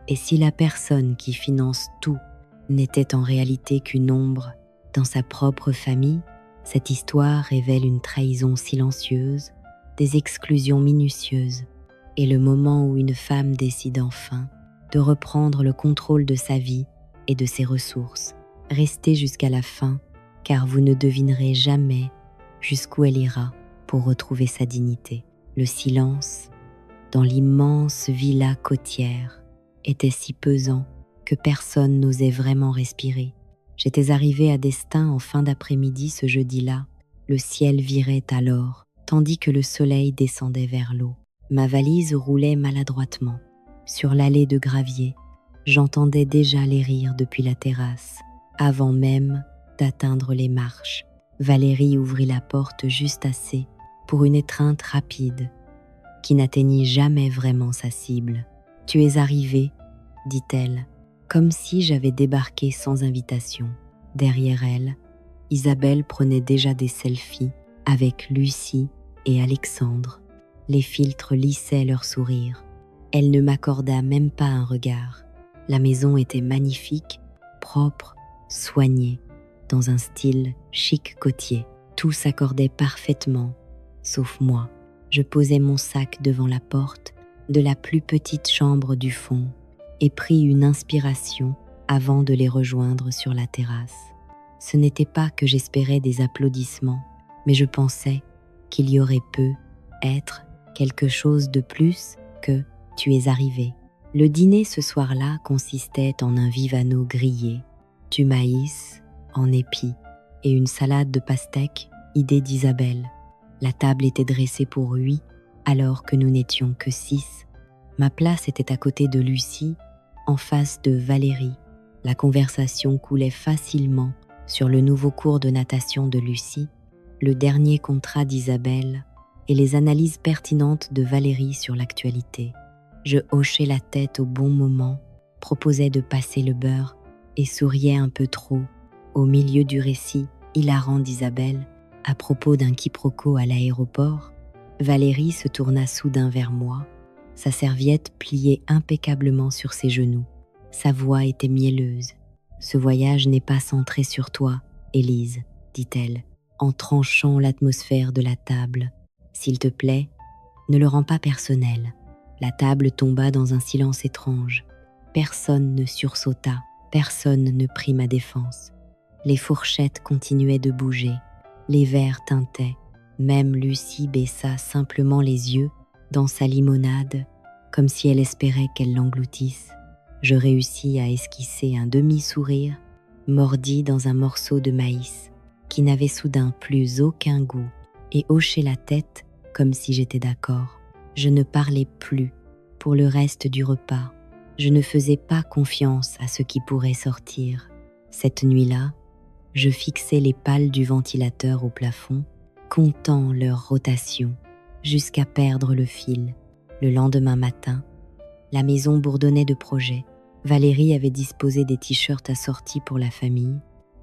Et si la personne qui finance tout n'était en réalité qu'une ombre dans sa propre famille, cette histoire révèle une trahison silencieuse, des exclusions minutieuses, et le moment où une femme décide enfin de reprendre le contrôle de sa vie et de ses ressources. Restez jusqu'à la fin, car vous ne devinerez jamais jusqu'où elle ira pour retrouver sa dignité. Le silence, dans l'immense villa côtière, était si pesant que personne n'osait vraiment respirer. J'étais arrivée à Destin en fin d'après-midi ce jeudi-là. Le ciel virait alors, tandis que le soleil descendait vers l'eau. Ma valise roulait maladroitement. Sur l'allée de gravier, j'entendais déjà les rires depuis la terrasse, avant même d'atteindre les marches. Valérie ouvrit la porte juste assez pour une étreinte rapide, qui n'atteignit jamais vraiment sa cible. « Tu es arrivée », dit-elle, comme si j'avais débarqué sans invitation. Derrière elle, Isabelle prenait déjà des selfies avec Lucie et Alexandre. Les filtres lissaient leurs sourires. Elle ne m'accorda même pas un regard. La maison était magnifique, propre, soignée, dans un style chic côtier. Tout s'accordait parfaitement, sauf moi. Je posai mon sac devant la porte de la plus petite chambre du fond et pris une inspiration avant de les rejoindre sur la terrasse. Ce n'était pas que j'espérais des applaudissements, mais je pensais qu'il y aurait peut-être quelque chose de plus que « tu es arrivé ». Le dîner ce soir-là consistait en un vivano grillé, du maïs en épis et une salade de pastèques, idée d'Isabelle. La table était dressée pour 8, alors que nous n'étions que 6. Ma place était à côté de Lucie, en face de Valérie. La conversation coulait facilement sur le nouveau cours de natation de Lucie, le dernier contrat d'Isabelle et les analyses pertinentes de Valérie sur l'actualité. Je hochais la tête au bon moment, proposais de passer le beurre et souriais un peu trop au milieu du récit hilarant d'Isabelle à propos d'un quiproquo à l'aéroport. Valérie se tourna soudain vers moi, sa serviette pliée impeccablement sur ses genoux. Sa voix était mielleuse. « Ce voyage n'est pas centré sur toi, Élise, » dit-elle, en tranchant l'atmosphère de la table. « S'il te plaît, ne le rends pas personnel. » La table tomba dans un silence étrange. Personne ne sursauta, personne ne prit ma défense. Les fourchettes continuaient de bouger, les verres tintaient. Même Lucie baissa simplement les yeux dans sa limonade, comme si elle espérait qu'elle l'engloutisse. Je réussis à esquisser un demi-sourire, mordi dans un morceau de maïs, qui n'avait soudain plus aucun goût, et hochai la tête comme si j'étais d'accord. Je ne parlais plus pour le reste du repas. Je ne faisais pas confiance à ce qui pourrait sortir. Cette nuit-là, je fixais les pales du ventilateur au plafond, comptant leur rotation, jusqu'à perdre le fil. Le lendemain matin, la maison bourdonnait de projets. Valérie avait disposé des t-shirts assortis pour la famille,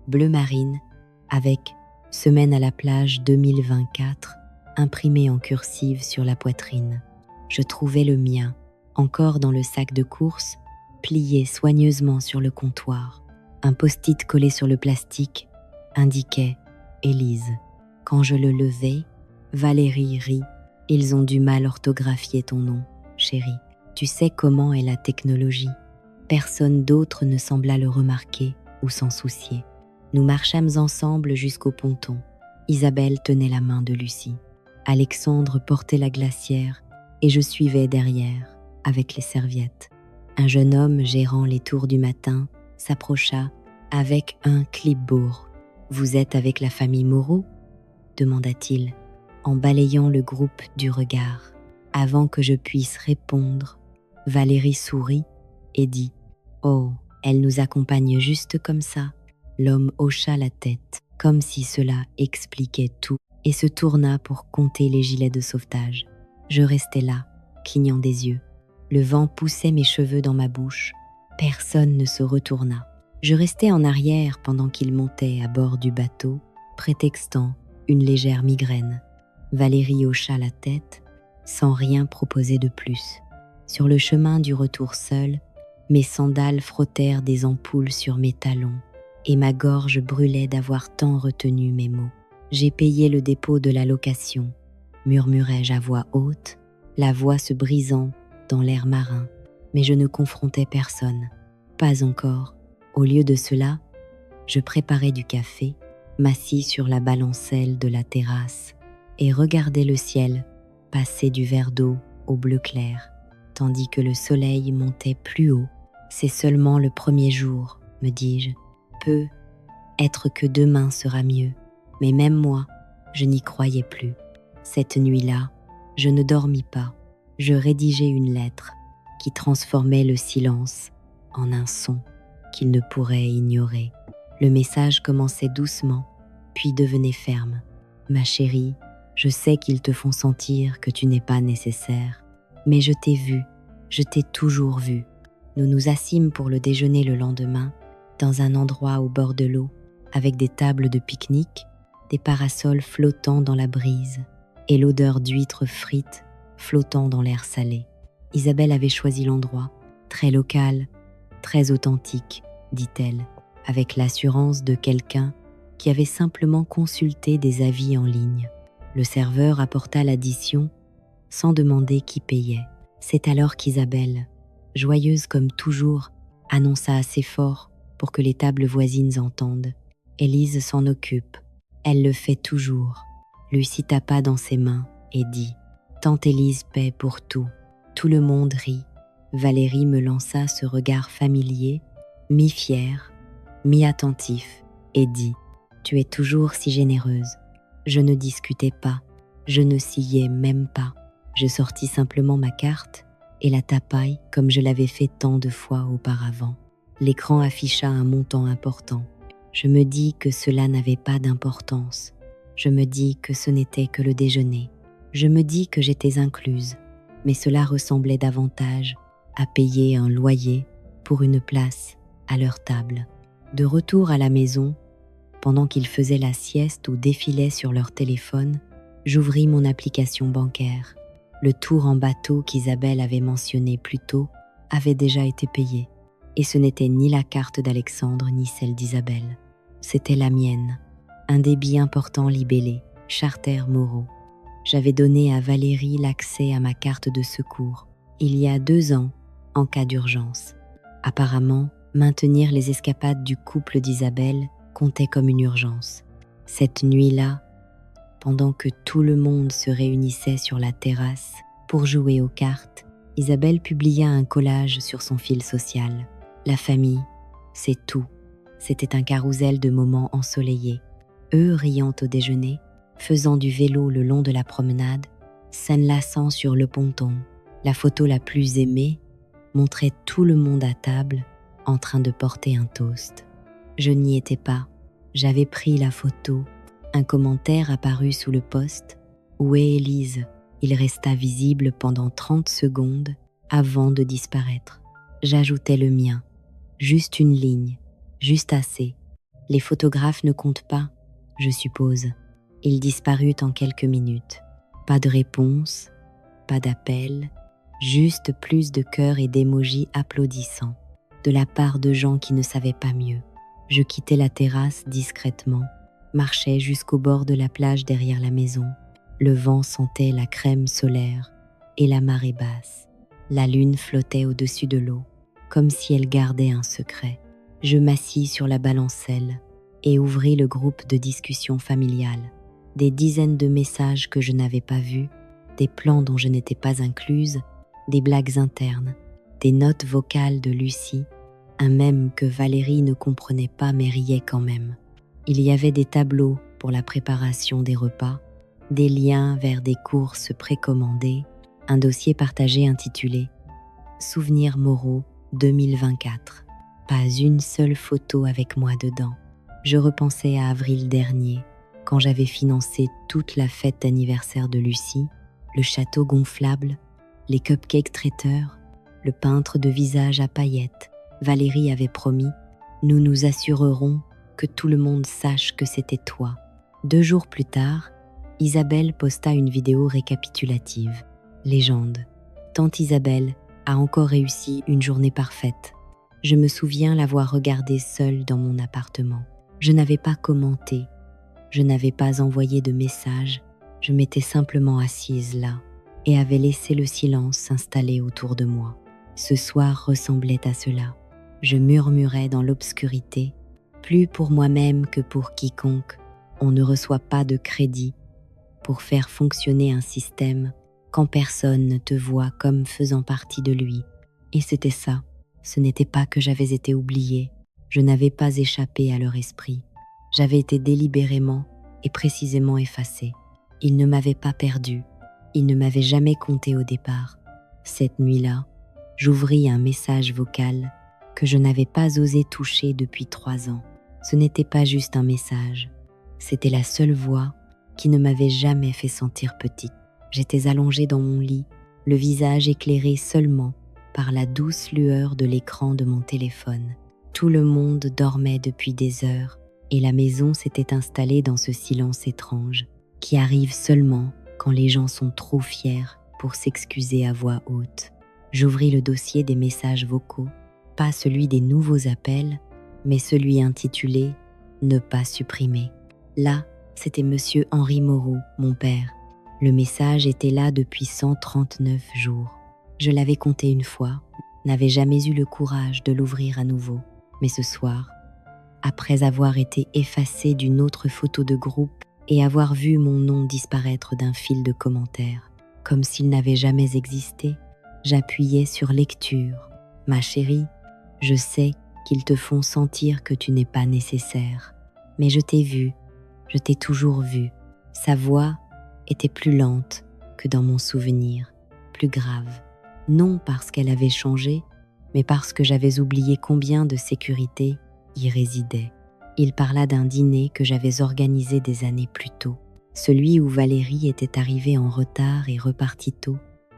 bleu marine, avec « Semaine à la plage 2024 » imprimé en cursive sur la poitrine. Je trouvais le mien, encore dans le sac de course, plié soigneusement sur le comptoir. Un post-it collé sur le plastique indiquait « Élise ». Quand je le levai, Valérie rit. « Ils ont du mal orthographier ton nom, chérie. Tu sais comment est la technologie. » Personne d'autre ne sembla le remarquer ou s'en soucier. Nous marchâmes ensemble jusqu'au ponton. Isabelle tenait la main de Lucie. Alexandre portait la glacière et je suivais derrière avec les serviettes. Un jeune homme gérant les tours du matin s'approcha avec un clipboard. « Vous êtes avec la famille Moreau ?» demanda-t-il, en balayant le groupe du regard. Avant que je puisse répondre, Valérie sourit et dit « Oh, elle nous accompagne juste comme ça ?» L'homme hocha la tête, comme si cela expliquait tout, et se tourna pour compter les gilets de sauvetage. Je restais là, clignant des yeux. Le vent poussait mes cheveux dans ma bouche. Personne ne se retourna. Je restais en arrière pendant qu'il montait à bord du bateau, prétextant une légère migraine. Valérie hocha la tête, sans rien proposer de plus. Sur le chemin du retour seul, Mes sandales frottèrent des ampoules sur mes talons, et ma gorge brûlait d'avoir tant retenu mes mots. J'ai payé le dépôt de la location, murmurai-je à voix haute, la voix se brisant dans l'air marin, mais je ne confrontais personne. Pas encore. Au lieu de cela, je préparais du café, m'assis sur la balancelle de la terrasse et regardais le ciel passer du vert d'eau au bleu clair, tandis que le soleil montait plus haut. C'est seulement le premier jour, me dis-je. Peut être que demain sera mieux, mais même moi, je n'y croyais plus. Cette nuit-là, je ne dormis pas. Je rédigeais une lettre qui transformait le silence en un son qu'il ne pourrait ignorer. Le message commençait doucement, puis devenait ferme. Ma chérie, je sais qu'ils te font sentir que tu n'es pas nécessaire, mais je t'ai vue, je t'ai toujours vue. Nous nous assîmes pour le déjeuner le lendemain, dans un endroit au bord de l'eau, avec des tables de pique-nique, des parasols flottant dans la brise, et l'odeur d'huîtres frites flottant dans l'air salé. Isabelle avait choisi l'endroit, très local, très authentique, dit-elle, avec l'assurance de quelqu'un qui avait simplement consulté des avis en ligne. Le serveur apporta l'addition sans demander qui payait. C'est alors qu'Isabelle, joyeuse comme toujours, annonça assez fort pour que les tables voisines entendent. Élise s'en occupe. Elle le fait toujours. Lucie tapa dans ses mains et dit « Tante Élise paie pour tout ». Tout le monde rit. Valérie me lança ce regard familier, mi-fier, mi-attentif, et dit « Tu es toujours si généreuse ». Je ne discutais pas, je ne sciais même pas. Je sortis simplement ma carte et la tapaille comme je l'avais fait tant de fois auparavant. L'écran afficha un montant important. Je me dis que cela n'avait pas d'importance. Je me dis que ce n'était que le déjeuner. Je me dis que j'étais incluse, mais cela ressemblait davantage à payer un loyer pour une place à leur table. De retour à la maison, pendant qu'ils faisaient la sieste ou défilaient sur leur téléphone, j'ouvris mon application bancaire. Le tour en bateau qu'Isabelle avait mentionné plus tôt avait déjà été payé, et ce n'était ni la carte d'Alexandre ni celle d'Isabelle. C'était la mienne, un débit important libellé, Charter Moreau. J'avais donné à Valérie l'accès à ma carte de secours, il y a 2 ans, en cas d'urgence. Apparemment, maintenir les escapades du couple d'Isabelle comptait comme une urgence. Cette nuit-là, pendant que tout le monde se réunissait sur la terrasse pour jouer aux cartes, Isabelle publia un collage sur son fil social. La famille, c'est tout. C'était un carrousel de moments ensoleillés. Eux riant au déjeuner, faisant du vélo le long de la promenade, s'enlaçant sur le ponton. La photo la plus aimée montrait tout le monde à table en train de porter un toast. Je n'y étais pas. J'avais pris la photo. Un commentaire apparut sous le post. « Où est Élise ?» Il resta visible pendant 30 secondes avant de disparaître. J'ajoutais le mien. Juste une ligne. Juste assez. Les photographes ne comptent pas, je suppose. Il disparut en quelques minutes. Pas de réponse, pas d'appel, juste plus de cœurs et d'émojis applaudissants, de la part de gens qui ne savaient pas mieux. Je quittais la terrasse discrètement, marchais jusqu'au bord de la plage derrière la maison. Le vent sentait la crème solaire et la marée basse. La lune flottait au-dessus de l'eau, comme si elle gardait un secret. Je m'assis sur la balancelle et ouvris le groupe de discussion familiale. Des dizaines de messages que je n'avais pas vus, des plans dont je n'étais pas incluse, des blagues internes, des notes vocales de Lucie, un mème que Valérie ne comprenait pas mais riait quand même. Il y avait des tableaux pour la préparation des repas, des liens vers des courses précommandées, un dossier partagé intitulé « Souvenirs Moreau 2024 ». Pas une seule photo avec moi dedans. Je repensais à avril dernier, quand j'avais financé toute la fête d'anniversaire de Lucie, le château gonflable, les cupcakes traiteurs, le peintre de visage à paillettes. Valérie avait promis « Nous nous assurerons que tout le monde sache que c'était toi ». 2 jours plus tard, Isabelle posta une vidéo récapitulative. Légende. Tante Isabelle a encore réussi une journée parfaite. Je me souviens l'avoir regardé seule dans mon appartement. Je n'avais pas commenté, je n'avais pas envoyé de message, je m'étais simplement assise là et avais laissé le silence s'installer autour de moi. Ce soir ressemblait à cela. Je murmurais dans l'obscurité, plus pour moi-même que pour quiconque. On ne reçoit pas de crédit pour faire fonctionner un système quand personne ne te voit comme faisant partie de lui. Et c'était ça. Ce n'était pas que j'avais été oubliée. Je n'avais pas échappé à leur esprit. J'avais été délibérément et précisément effacée. Ils ne m'avaient pas perdue. Ils ne m'avaient jamais compté au départ. Cette nuit-là, j'ouvris un message vocal que je n'avais pas osé toucher depuis 3 ans. Ce n'était pas juste un message. C'était la seule voix qui ne m'avait jamais fait sentir petite. J'étais allongée dans mon lit, le visage éclairé seulement par la douce lueur de l'écran de mon téléphone. Tout le monde dormait depuis des heures et la maison s'était installée dans ce silence étrange qui arrive seulement quand les gens sont trop fiers pour s'excuser à voix haute. J'ouvris le dossier des messages vocaux, pas celui des nouveaux appels, mais celui intitulé « Ne pas supprimer ». Là, c'était Monsieur Henri Moreau, mon père. Le message était là depuis 139 jours. Je l'avais compté une fois, n'avais jamais eu le courage de l'ouvrir à nouveau. Mais ce soir, après avoir été effacé d'une autre photo de groupe et avoir vu mon nom disparaître d'un fil de commentaires, comme s'il n'avait jamais existé, j'appuyais sur lecture. Ma chérie, je sais qu'ils te font sentir que tu n'es pas nécessaire. Mais je t'ai vu, je t'ai toujours vu. Sa voix était plus lente que dans mon souvenir, plus grave. Non parce qu'elle avait changé, mais parce que j'avais oublié combien de sécurité y résidait. Il parla d'un dîner que j'avais organisé des années plus tôt. Celui où Valérie était arrivée en retard et repartie tôt.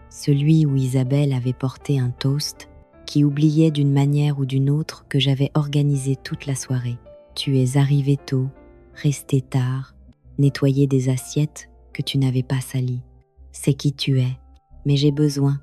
Celui où Isabelle avait porté un toast qui oubliait d'une manière ou d'une autre que j'avais organisé toute la soirée. Tu es arrivé tôt, resté tard, nettoyé des assiettes que tu n'avais pas salies. C'est qui tu es, mais j'ai besoin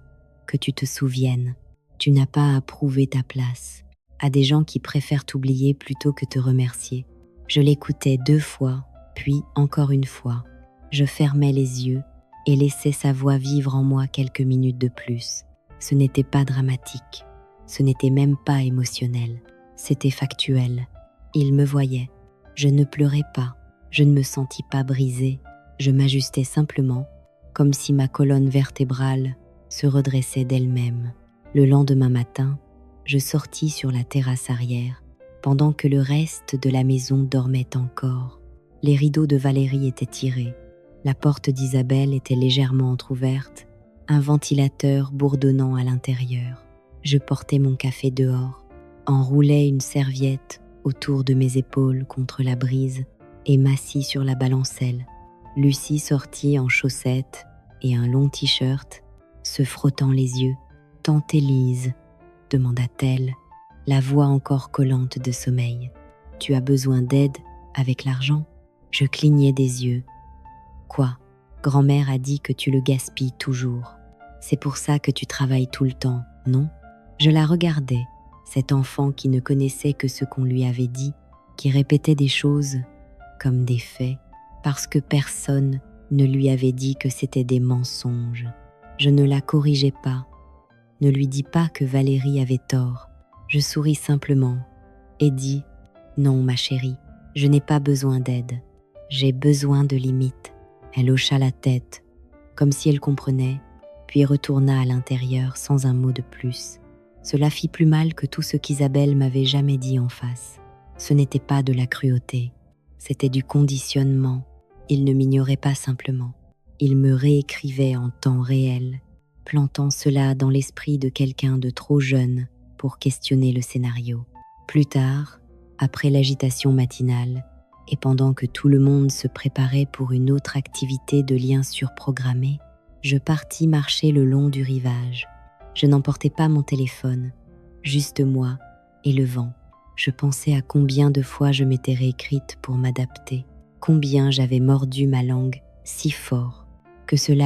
que tu te souviennes. Tu n'as pas à prouver ta place à des gens qui préfèrent t'oublier plutôt que te remercier. Je l'écoutais 2 fois, puis encore une fois. Je fermais les yeux et laissais sa voix vivre en moi quelques minutes de plus. Ce n'était pas dramatique, ce n'était même pas émotionnel, c'était factuel. Il me voyait, je ne pleurais pas, je ne me sentis pas brisée, je m'ajustais simplement, comme si ma colonne vertébrale se redressait d'elle-même. Le lendemain matin, je sortis sur la terrasse arrière, pendant que le reste de la maison dormait encore. Les rideaux de Valérie étaient tirés, la porte d'Isabelle était légèrement entr'ouverte, un ventilateur bourdonnant à l'intérieur. Je portais mon café dehors, enroulais une serviette autour de mes épaules contre la brise et m'assis sur la balancelle. Lucie sortit en chaussettes et un long t-shirt, se frottant les yeux. « Tante Élise » demanda-t-elle, la voix encore collante de sommeil. « Tu as besoin d'aide avec l'argent ?» Je clignais des yeux. « Quoi ? Grand-mère a dit que tu le gaspilles toujours. C'est pour ça que tu travailles tout le temps, non ?» Je la regardais, cet enfant qui ne connaissait que ce qu'on lui avait dit, qui répétait des choses comme des faits, parce que personne ne lui avait dit que c'était des mensonges. Je ne la corrigeais pas. Ne lui dis pas que Valérie avait tort. Je souris simplement et dis « Non, ma chérie, je n'ai pas besoin d'aide. J'ai besoin de limites. » Elle hocha la tête, comme si elle comprenait, puis retourna à l'intérieur sans un mot de plus. Cela fit plus mal que tout ce qu'Isabelle m'avait jamais dit en face. Ce n'était pas de la cruauté, c'était du conditionnement. Il ne m'ignorait pas simplement. Il me réécrivait en temps réel, plantant cela dans l'esprit de quelqu'un de trop jeune pour questionner le scénario. Plus tard, après l'agitation matinale, et pendant que tout le monde se préparait pour une autre activité de lien surprogrammée, je partis marcher le long du rivage. Je n'emportais pas mon téléphone, juste moi et le vent. Je pensais à combien de fois je m'étais réécrite pour m'adapter, combien j'avais mordu ma langue si fort que cela